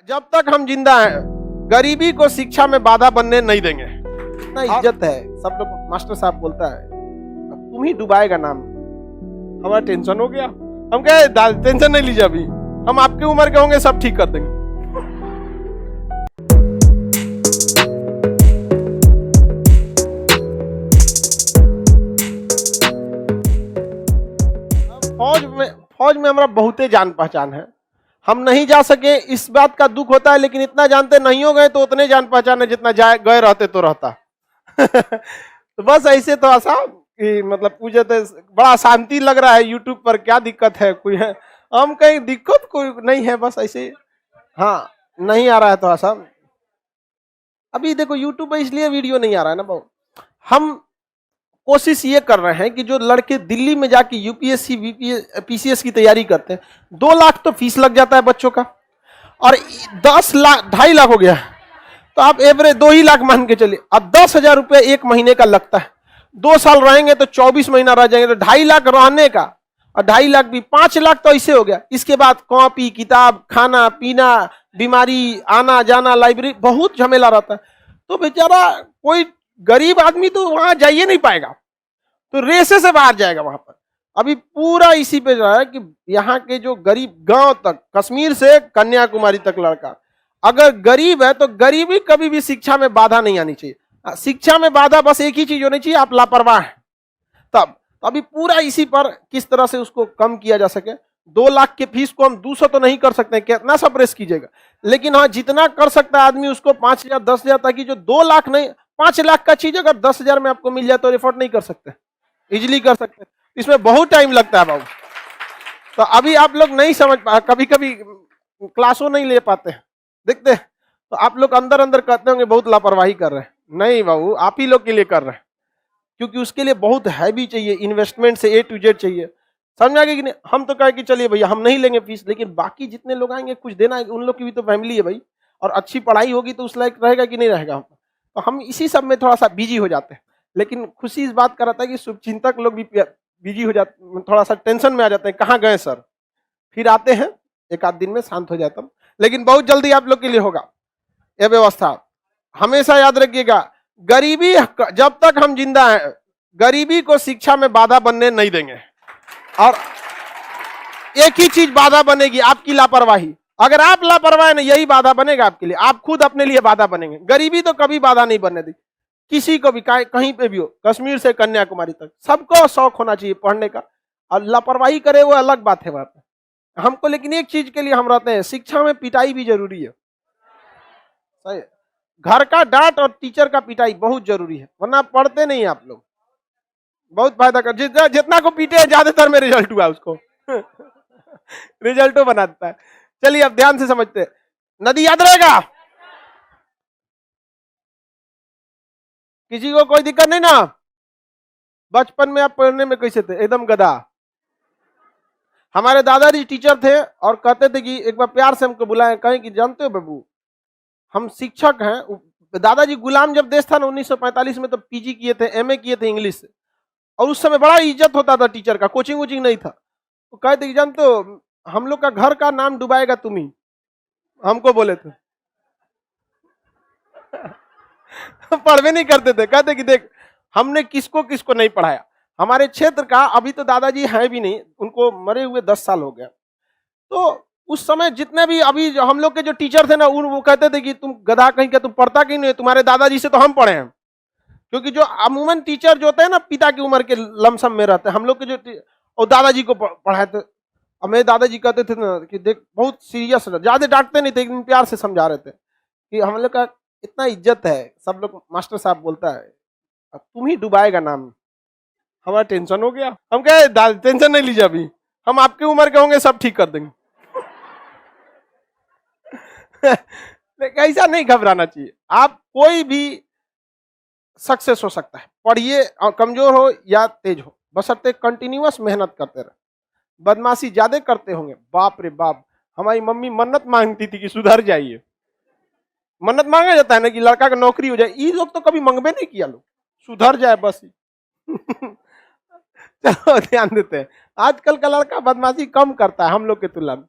जब तक हम जिंदा हैं गरीबी को शिक्षा में बाधा बनने नहीं देंगे। इतना इज्जत है, सब लोग मास्टर साहब बोलता है तुम ही डुबाएगा नाम। हमारा टेंशन हो गया, हम कहे टेंशन नहीं लीजिए, अभी हम आपकी उम्र के होंगे, सब ठीक कर देंगे। फौज में हमारा बहुते जान पहचान है, हम नहीं जा सके इस बात का दुख होता है, लेकिन इतना जानते नहीं हो गए तो उतने जान पहचान है जितना गए रहते तो रहता। तो बस ऐसे थोड़ा सा कि मतलब पूछे तो बड़ा शांति लग रहा है यूट्यूब पर, क्या दिक्कत है कोई है? हम कहीं दिक्कत कोई नहीं है, बस ऐसे हाँ नहीं आ रहा है थोड़ा सा। अभी देखो यूट्यूब पर इसलिए वीडियो नहीं आ रहा है ना बहु, हम कोशिश ये कर रहे हैं कि जो लड़के दिल्ली में जाके यूपीएससी पीसीएस की तैयारी करते हैं, 2 लाख तो फीस लग जाता है बच्चों का, और 10 लाख 2.5 लाख हो गया, तो आप एवरेज 2 ही लाख मान के चलिए। अब 10,000 रुपये 1 महीने का लगता है, 2 साल रहेंगे तो 24 महीना रह जाएंगे, तो 2.5 लाख रहने का, और 2.5 लाख भी 5 लाख तो ऐसे हो गया। इसके बाद कॉपी किताब, खाना पीना, बीमारी, आना जाना, लाइब्रेरी, बहुत झमेला रहता है। तो बेचारा कोई गरीब आदमी तो वहां जाइए नहीं पाएगा, तो रेसे से बाहर जाएगा वहां पर। अभी पूरा इसी पे जो है कि यहाँ के जो गरीब गांव तक, कश्मीर से कन्याकुमारी तक लड़का अगर गरीब है तो गरीबी कभी भी शिक्षा में बाधा नहीं आनी चाहिए। शिक्षा में बाधा बस एक ही चीज होनी चाहिए, आप लापरवाह हैं तब। तो अभी पूरा इसी पर किस तरह से उसको कम किया जा सके। 2 लाख के फीस को हम 200 तो नहीं कर सकते, कितना सा प्रेस कीजिएगा, लेकिन हाँ जितना कर सकता है आदमी उसको 5,000 10,000, ताकि जो 2 लाख नहीं 5 लाख का चीज अगर 10,000 में आपको मिल जाए तो एफोर्ड नहीं कर सकते, इजिली कर सकते हैं। इसमें बहुत टाइम लगता है बाबू। तो अभी आप लोग नहीं समझ पा, कभी कभी क्लासों नहीं ले पाते हैं, देखते हैं तो आप लोग अंदर अंदर कहते होंगे बहुत लापरवाही कर रहे हैं। नहीं बाबू, आप ही लोग के लिए कर रहे हैं, क्योंकि उसके लिए बहुत हैवी चाहिए, इन्वेस्टमेंट से A to Z चाहिए, समझ आ गया कि नहीं? हम तो कहे कि चलिए भैया हम नहीं लेंगे फीस, लेकिन बाकी जितने लोग आएंगे कुछ देना है, उन लोग की भी तो फैमिली है भाई, और अच्छी पढ़ाई होगी तो उस लायक रहेगा कि नहीं रहेगा। तो हम इसी सब में थोड़ा सा बिजी हो जाते हैं। लेकिन खुशी इस बात का रहता है कि शुभचिंतक लोग भी बिजी हो जाते, थोड़ा सा टेंशन में आ जाते हैं, कहाँ गए सर, फिर आते हैं, 1 आध दिन में शांत हो जाता हूँ। लेकिन बहुत जल्दी आप लोग के लिए होगा यह व्यवस्था। हमेशा याद रखिएगा, गरीबी जब तक हम जिंदा हैं गरीबी को शिक्षा में बाधा बनने नहीं देंगे। और एक ही चीज बाधा बनेगी, आपकी लापरवाही। अगर आप लापरवाह हैं, यही बाधा बनेगा आपके लिए, आप खुद अपने लिए बाधा बनेंगे। गरीबी तो कभी बाधा नहीं बनने दी किसी को भी, कहीं पे भी हो, कश्मीर से कन्याकुमारी तक सबको शौक होना चाहिए पढ़ने का, और लापरवाही करे वो अलग बात है वहां पर हमको। लेकिन एक चीज के लिए हम रहते हैं, शिक्षा में पिटाई भी जरूरी है, सही। घर का डांट और टीचर का पिटाई बहुत जरूरी है, वरना पढ़ते नहीं आप लोग। बहुत फायदा कर, जितना को पीटे ज्यादातर में रिजल्ट हुआ उसको रिजल्टो बना देता है। चलिए अब ध्यान से समझते हैं, नदी याद रहेगा, किसी को कोई दिक्कत नहीं ना? बचपन में आप पढ़ने में कैसे थे? एकदम गधा। हमारे दादाजी टीचर थे और कहते थे कि एक बार प्यार से हमको बुलाए, कहें कि जानते हो बाबू हम शिक्षक हैं। दादाजी गुलाम जब देश था ना 1945 में, तो पीजी किए थे, एमए किए थे इंग्लिश से, और उस समय बड़ा इज्जत होता था टीचर का, कोचिंग वोचिंग नहीं था। तो कहते कि जानते हो हम लोग का घर का नाम डुबाएगा तुम ही, हमको बोले थे पढ़वे नहीं करते थे, कहते कि देख हमने किसको किसको नहीं पढ़ाया। हमारे क्षेत्र का अभी तो दादाजी हैं भी नहीं, उनको मरे हुए 10 साल हो गया। तो उस समय जितने भी अभी हम लोग के जो टीचर थे ना, वो कहते थे कि तुम गधा कहीं का, तुम पढ़ता कहीं नहीं, तुम्हारे दादाजी से तो हम पढ़े हैं। क्योंकि जो अमूमन टीचर जो होते हैं ना पिता की उम्र के लमसम में रहते हैं, हम लोग के जो और दादाजी को पढ़ाए थे। और मेरे दादाजी कहते थे ना कि देख बहुत सीरियस, ज्यादा डांटते नहीं थे, एक दिन प्यार से समझा रहे थे कि हम लोग का इतना इज्जत है, सब लोग मास्टर साहब बोलता है तुम ही डुबाएगा नाम। हमारा टेंशन हो गया, हम कहे टेंशन नहीं लीजिए, अभी हम आपकी उम्र के होंगे, सब ठीक कर देंगे ऐसा नहीं घबराना चाहिए, आप कोई भी सक्सेस हो सकता है। पढ़िए, कमजोर हो या तेज हो, बशर्ते कंटिन्यूअस मेहनत करते रहे। बदमाशी ज्यादा करते होंगे, बाप रे बाप, हमारी मम्मी मन्नत मांगती थी कि सुधर जाइए। मन्नत मांगा जाता है ना कि लड़का का नौकरी हो जाए, ये लोग तो कभी मंगबे नहीं किया, लोग सुधर जाए बस चलो ध्यान देते हैं, आजकल का लड़का बदमाशी कम करता है हम लोग के तुलना में।